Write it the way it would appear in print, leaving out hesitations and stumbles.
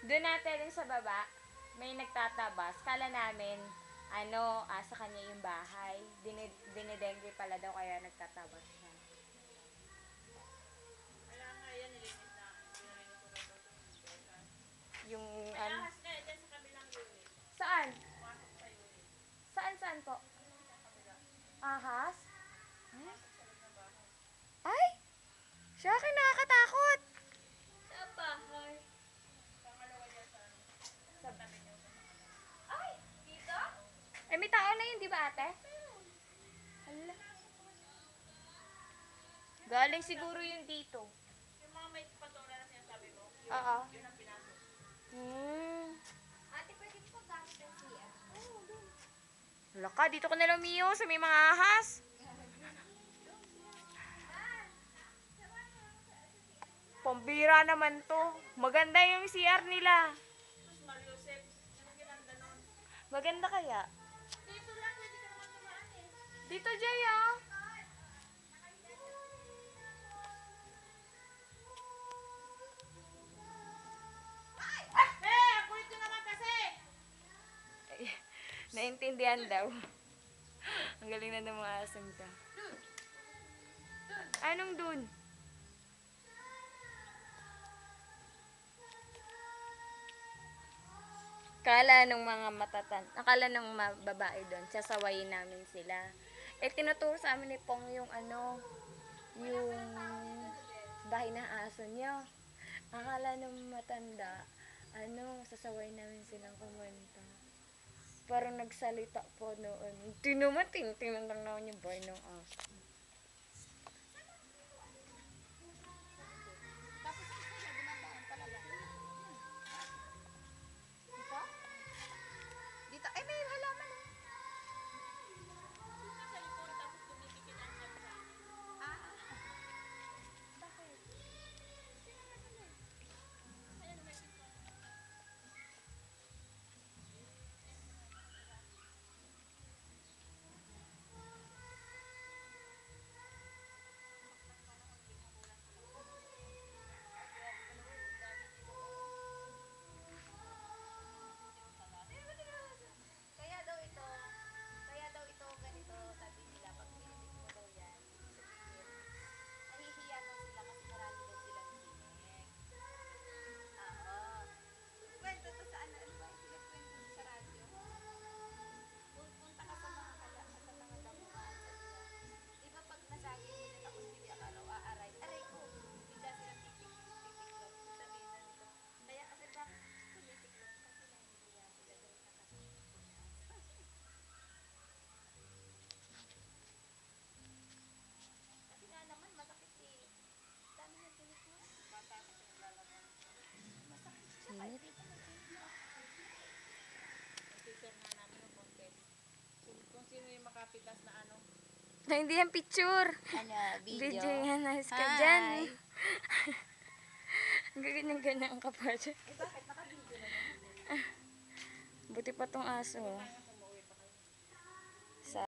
Doon natin rin sa baba, may nagtatabas. Kala namin, sa kanya yung bahay. Dinidengge pala daw kaya nagtatabas siya. Kaya nga yan, nilinis na. Pinalinis ko daw Yung, may ahas nga dyan sa kabilang unit. Saan? Pumasok sa unit. Saan po? Ayun sa kabila. Ahas? Pumasok sa loob ng bahay. Ay! Sa akin nakakatakot! Sa bahay? Pangalawa dyan sa ano. Sa... Tabi niyo sa pangalawa. Ay! Dito? Eh, may tao na yun, di ba ate? Hala. Galing siguro yun dito. Yung mga may patola na sinasabi mo, Oo. yun ang pinasok. Ate, pwede po gamit ng CR? Oo, doon. Hala ka, dito ko na lumiyo sa may mga ahas. Pambira naman to. Maganda yung CR nila. Tapos malusip. Ano ginanda nun? Maganda kaya? Dito lang, pwede ka naman tumaan eh. Dito, Jay, ah. Kulit nyo naman kasi! Ay, naintindihan daw. Ang galing na ng mga asam ka. Anong dun? Akala nung mga babae doon, sasawayin namin sila. Eh, tinuturo sa amin ni Pong yung yung bahay ng aso niya. Akala nung matanda, sasawayin namin silang kumanta. Parang nagsalita po noon. Tinumating, tinandang naman yung bahay ng aso. Dito? Ay, may halaman. Sa likod, tapos dumidikit ang sabsa. Bakit? Ayan, may pinto. Kaya daw ito ganito, sabi nila, pag pinitik mo daw yan, ibig sabihin, nahihiya daw sila kasi marami daw silang tinik. Oo. Kwento to sa ano ba? Sinakwento to sa radyo. Punta ka sa mga sa mga damuhan, sabi nila. Di ba pag nasagin mo na tapos hindi ka raw aaray, aray ko, bigla silang titiklop. Sabihin na nito. Kaya kasi bakit tumitiklop? Kasi nahihiya sila daw nakasakit sila. Kasi nga naman, masakit eh. Dami ng tinik mo. Bata kasi naglalaban. Masakit siya kahit dito may tinik mo. Nag-teacher nga namin yung contest. Kung sino yung makapitas na ano. Na hindi yan picture. Ano, Video yan. Nice ka dyan. Ang ganyan-ganyan ka pa dyan. Eh bakit? Naka-video na naman. Buti pa tong aso.